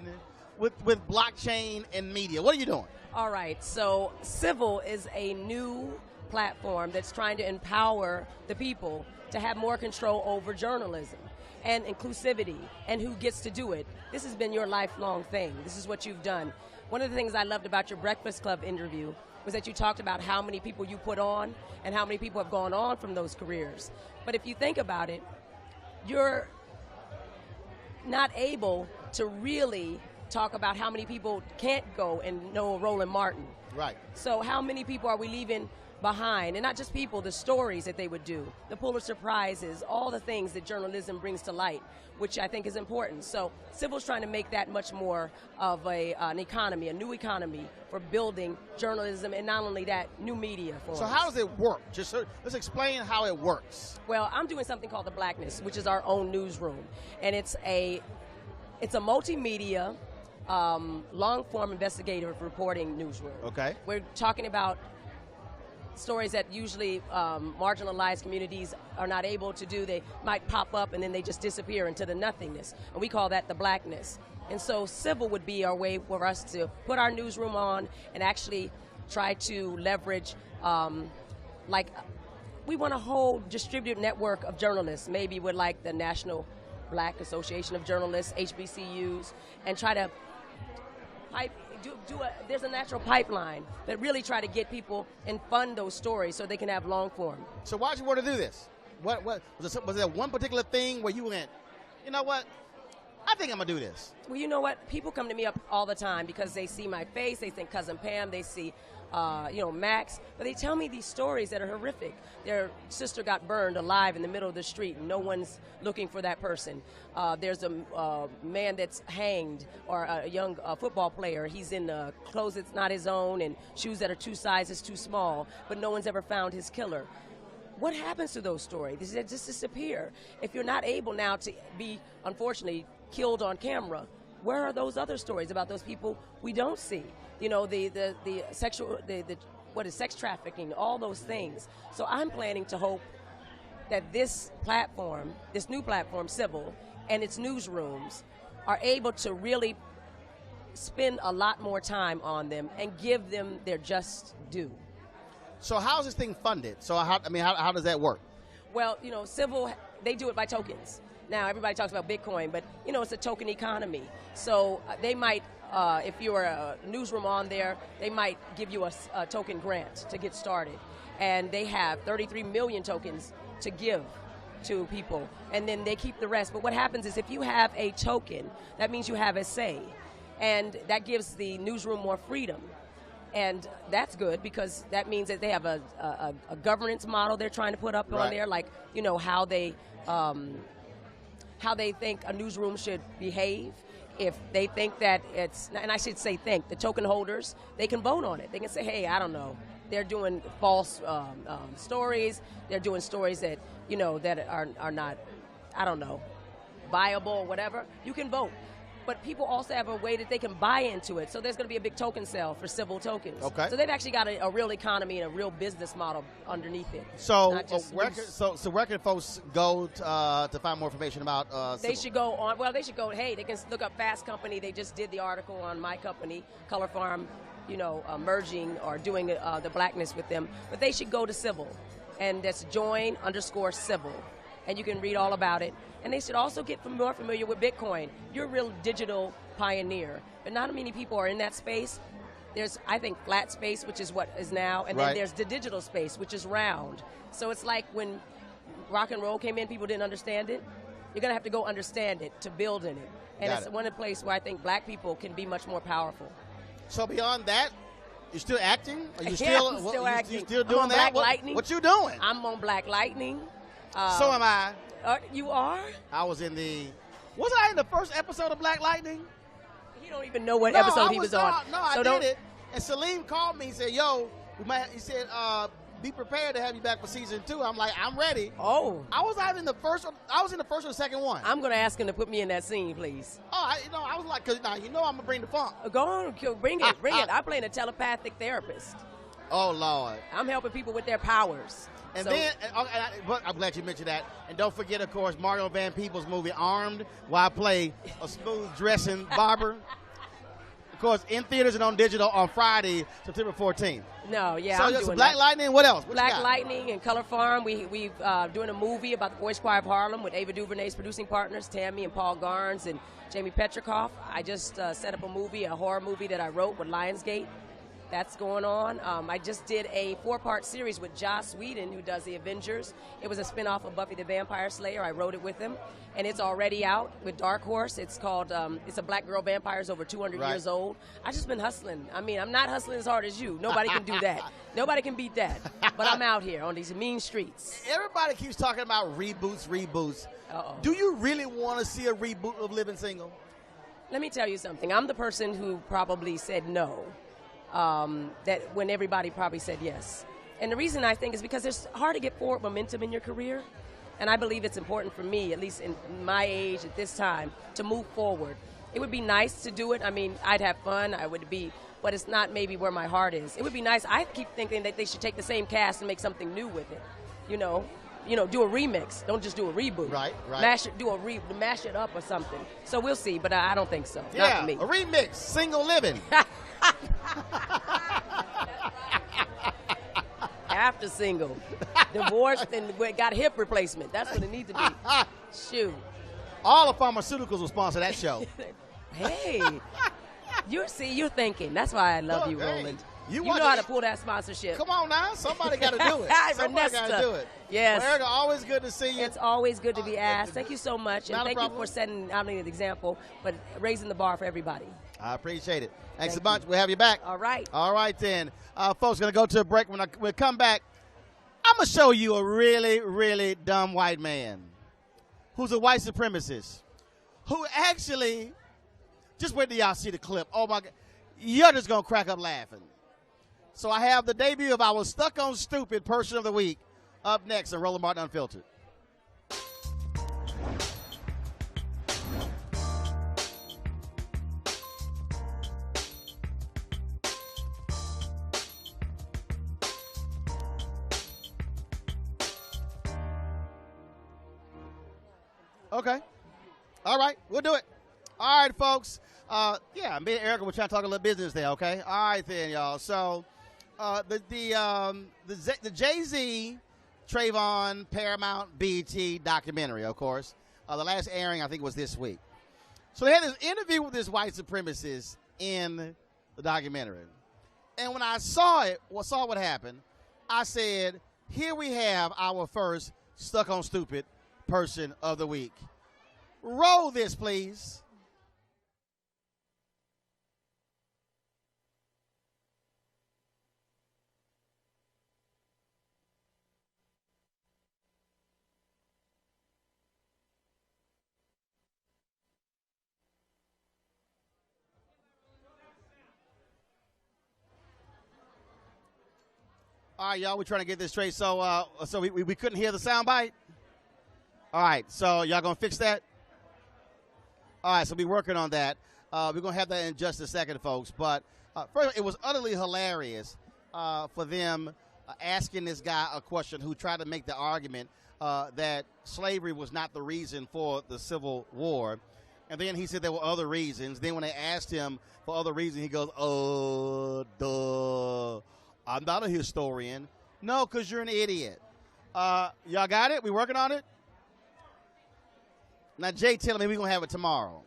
with blockchain and media? What are you doing? All right, so Civil is a new platform that's trying to empower the people to have more control over journalism and inclusivity and who gets to do it. This has been your lifelong thing. This is what you've done. One of the things I loved about your Breakfast Club interview was that you talked about how many people you put on and how many people have gone on from those careers. But if you think about it, you're not able to really talk about how many people can't go and know Roland Martin. Right. So how many people are we leaving behind? And not just people, the stories that they would do, the Pulitzer Prizes, all the things that journalism brings to light, which I think is important. So Civil's trying to make that much more of an economy, a new economy for building journalism, and not only that, new media forms. So how does it work? Let's explain how it works. Well, I'm doing something called The Blackness, which is our own newsroom. And it's a multimedia, long-form investigative reporting newsroom. Okay. We're talking about stories that usually marginalized communities are not able to do. They might pop up and then they just disappear into the nothingness. And we call that the blackness. And so Civil would be our way for us to put our newsroom on and actually try to leverage, we want a whole distributed network of journalists, maybe with like the National Black Association of Journalists, HBCUs, and try to there's a natural pipeline that really try to get people and fund those stories so they can have long form. So why did you want to do this? What was there one particular thing where you went, you know what, I think I'm going to do this? Well, you know what? People come to me up all the time because they see my face, they think Cousin Pam, they see Max, but they tell me these stories that are horrific. Their sister got burned alive in the middle of the street and no one's looking for that person. There's a man that's hanged, or a young football player. He's in clothes that's not his own and shoes that are 2 sizes too small, but no one's ever found his killer. What happens to those stories? They just disappear. If you're not able now to be, unfortunately, killed on camera, where are those other stories about those people we don't see? You know, the what is sex trafficking, all those things. So I'm planning to hope that this platform, this new platform, Civil, and its newsrooms are able to really spend a lot more time on them and give them their just due. So how is this thing funded? So how does that work? Well, Civil, they do it by tokens. Now, everybody talks about Bitcoin, but, it's a token economy. So they might, if you're a newsroom on there, they might give you a token grant to get started. And they have 33 million tokens to give to people, and then they keep the rest. But what happens is if you have a token, that means you have a say, and that gives the newsroom more freedom. And that's good because that means that they have a governance model they're trying to put up on there, like, how they think a newsroom should behave. If they think that it's, and I should say think, the token holders, they can vote on it. They can say, hey, I don't know, they're doing false stories. They're doing stories that, that are not, I don't know, viable or whatever. You can vote. But people also have a way that they can buy into it. So there's going to be a big token sale for Civil tokens. Okay. So they've actually got a real economy and a real business model underneath it. So where can folks go to find more information about They Civil? should go on, hey, they can look up Fast Company. They just did the article on my company, Color Farm, merging or doing the blackness with them. But they should go to Civil, and that's join_Civil. And you can read all about it. And they should also get more familiar with Bitcoin. You're a real digital pioneer, but not many people are in that space. There's, I think, flat space, which is what is now, and then there's the digital space, which is round. So it's like when rock and roll came in, people didn't understand it. You're going to have to go understand it to build in it. And it's one of the places where I think black people can be much more powerful. So beyond that, you're still acting? Are you I'm still acting. You still I'm doing on that? Black Lightning. What you doing? I'm on Black Lightning. So am I. You are? I was in wasn't I in the first episode of Black Lightning? He don't even know what episode he was on. No, I did it. And Salim called me and said, yo, he said, be prepared to have you back for season 2. I'm like, I'm ready. Oh. I was in the first or the second one. I'm going to ask him to put me in that scene, please. Oh, I was like, because I'm going to bring the funk. Go on, bring it. I'm playing a telepathic therapist. Oh, Lord. I'm helping people with their powers. And but I'm glad you mentioned that. And don't forget, of course, Mario Van Peebles' movie Armed, where I play a smooth-dressing barber. Of course, in theaters and on digital on Friday, September 14th. No, yeah, so I'm doing Black that. Lightning, what else? Black Lightning and Color Farm. We've doing a movie about the Boys Choir of Harlem with Ava DuVernay's producing partners, Tammy and Paul Garnes and Jamie Petrikoff. I just set up a horror movie that I wrote with Lionsgate. That's going on. I just did a 4-part series with Joss Whedon, who does The Avengers. It was a spinoff of Buffy the Vampire Slayer. I wrote it with him, and it's already out with Dark Horse. It's called, it's a black girl vampires over 200 years old. I just been hustling. I mean, I'm not hustling as hard as you. Nobody can do that. Nobody can beat that. But I'm out here on these mean streets. Everybody keeps talking about reboots. Uh-oh. Do you really want to see a reboot of Living Single? Let me tell you something. I'm the person who probably said no. That when everybody probably said yes. And the reason I think is because it's hard to get forward momentum in your career. And I believe it's important for me, at least in my age at this time, to move forward. It would be nice to do it. I mean, I'd have fun. But it's not maybe where my heart is. It would be nice. I keep thinking that they should take the same cast and make something new with it. Do a remix. Don't just do a reboot. Right. Mash it up or something. So we'll see, but I don't think so. Yeah, not for me. A remix, Single Living. After single, divorced and got hip replacement. That's what it needs to be. Shoot. All the pharmaceuticals will sponsor that show. Hey, you're thinking. That's why I love you, Roland. You know how to pull that sponsorship. Come on now. Somebody got to do it. Somebody got to do it. Yes. Well, Erica, always good to see you. It's always good to be asked. Thank you so much. And thank you for setting not only the example, but raising the bar for everybody. I appreciate it. Thanks a bunch. We'll have you back. All right. All right, then. Folks, going to go to a break. When we come back, I'm going to show you a really, really dumb white man who's a white supremacist who actually, just wait till y'all see the clip. Oh, my God. You're just going to crack up laughing. So I have the debut of our Stuck on Stupid Person of the Week up next on Roland Martin Unfiltered. Okay. All right, we'll do it. All right, folks. Yeah, me and Erica were trying to talk a little business there, okay? All right then, y'all. So the Jay-Z, Trayvon, Paramount, BET documentary, of course. The last airing, I think, was this week. So they had this interview with this white supremacist in the documentary. And when I saw what happened, I said, here we have our first Stuck on Stupid person of the week. Roll this, please. All right, y'all, we're trying to get this straight. So we couldn't hear the sound bite? All right, so y'all going to fix that? All right, so we're working on that. We're going to have that in just a second, folks. But first, it was utterly hilarious for them asking this guy a question who tried to make the argument that slavery was not the reason for the Civil War. And then he said there were other reasons. Then when they asked him for other reasons, he goes, duh. I'm not a historian. No, because you're an idiot. Y'all got it? We working on it? Now, Jay telling me we're going to have it tomorrow.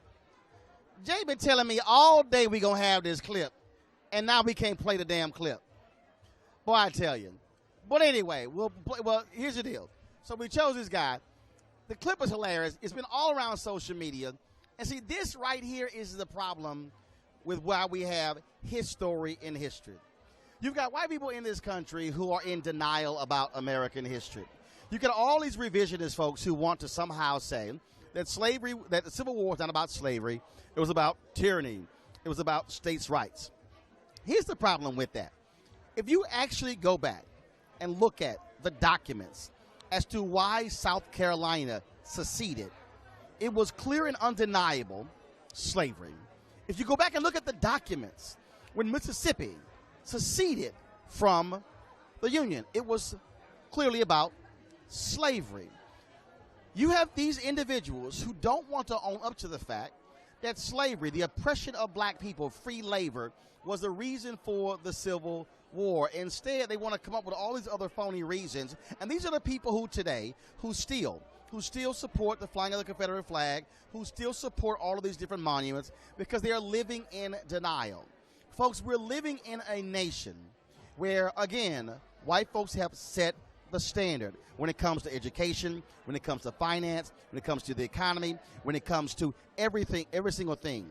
Jay been telling me all day we're going to have this clip, and now we can't play the damn clip. Boy, I tell you. But anyway, well, here's the deal. So we chose this guy. The clip is hilarious. It's been all around social media. And see, this right here is the problem with why we have history in history. You've got white people in this country who are in denial about American history. You got all these revisionist folks who want to somehow say that that the Civil War was not about slavery. It was about tyranny. It was about states' rights. Here's the problem with that. If you actually go back and look at the documents as to why South Carolina seceded, it was clear and undeniable slavery. If you go back and look at the documents, when Mississippi seceded from the Union, it was clearly about slavery. You have these individuals who don't want to own up to the fact that slavery, the oppression of black people, free labor, was the reason for the Civil War. Instead, they want to come up with all these other phony reasons. And these are the people who today, who still support the flying of the Confederate flag, who still support all of these different monuments, because they are living in denial. Folks, we're living in a nation where, again, white folks have set the standard when it comes to education, when it comes to finance, when it comes to the economy, when it comes to everything, every single thing.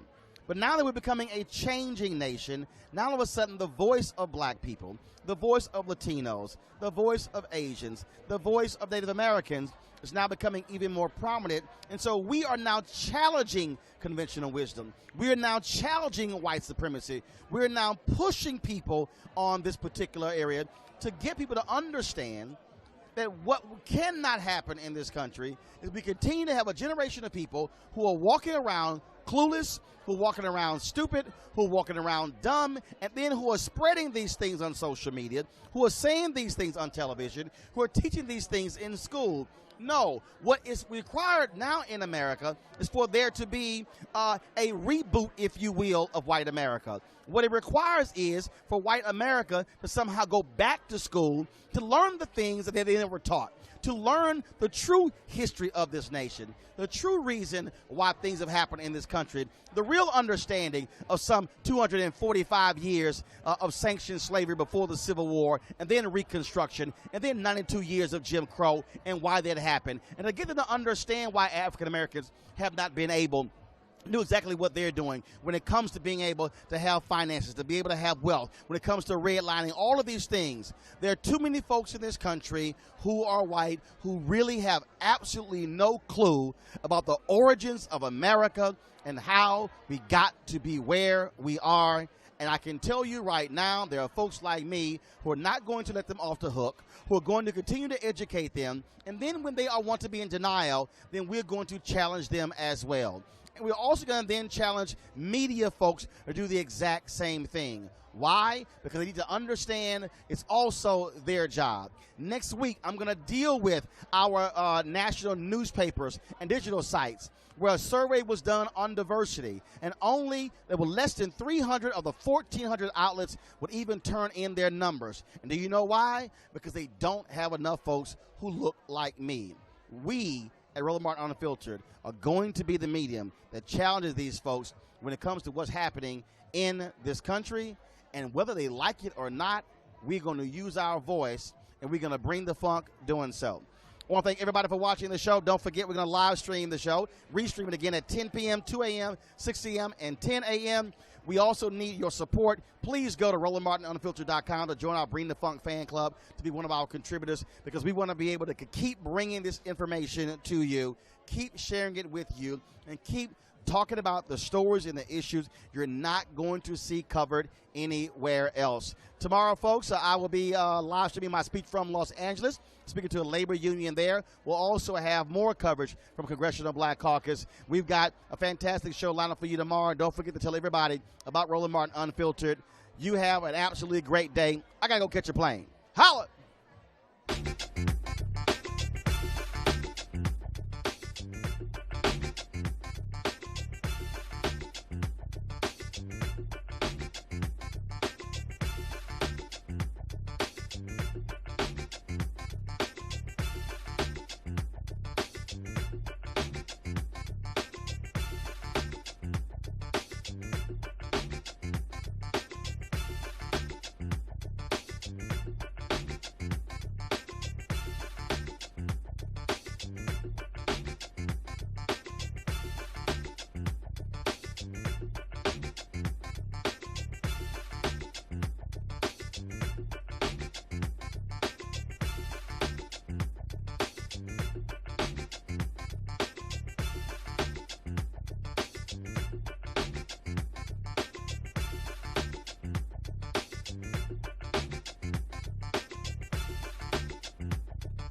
But now that we're becoming a changing nation, now all of a sudden the voice of black people, the voice of Latinos, the voice of Asians, the voice of Native Americans is now becoming even more prominent. And so we are now challenging conventional wisdom. We are now challenging white supremacy. We're now pushing people on this particular area to get people to understand that what cannot happen in this country is we continue to have a generation of people who are walking around clueless, who are walking around stupid, who are walking around dumb, and then who are spreading these things on social media, who are saying these things on television, who are teaching these things in school. No, what is required now in America is for there to be a reboot, if you will, of white America. What it requires is for white America to somehow go back to school to learn the things that they never taught, to learn the true history of this nation, the true reason why things have happened in this country, the real understanding of some 245 years of sanctioned slavery before the Civil War, and then Reconstruction, and then 92 years of Jim Crow, and why that happened, and to get them to understand why African Americans have not been able to do exactly what they're doing when it comes to being able to have finances, to be able to have wealth, when it comes to redlining, all of these things. There are too many folks in this country who are white who really have absolutely no clue about the origins of America and how we got to be where we are. And I can tell you right now, there are folks like me who are not going to let them off the hook, who are going to continue to educate them. And then when they want to be in denial, then we're going to challenge them as well. And we're also going to then challenge media folks to do the exact same thing. Why? Because they need to understand it's also their job. Next week, I'm going to deal with our national newspapers and digital sites where a survey was done on diversity, and there were less than 300 of the 1,400 outlets would even turn in their numbers. And do you know why? Because they don't have enough folks who look like me. We at Roland Martin Unfiltered are going to be the medium that challenges these folks when it comes to what's happening in this country, and whether they like it or not, we're going to use our voice, and we're going to bring the funk doing so. I want to thank everybody for watching the show. Don't forget, we're going to live stream the show, restream it again at 10 p.m., 2 a.m., 6 a.m., and 10 a.m. We also need your support. Please go to RolandMartinUnfiltered.com to join our Bring the Funk fan club to be one of our contributors, because we want to be able to keep bringing this information to you, keep sharing it with you, and keep talking about the stories and the issues you're not going to see covered anywhere else. Tomorrow, folks, I will be live streaming my speech from Los Angeles, speaking to a labor union there. We'll also have more coverage from Congressional Black Caucus. We've got a fantastic show lined up for you tomorrow. Don't forget to tell everybody about Roland Martin Unfiltered. You have an absolutely great day. I got to go catch a plane. Holla!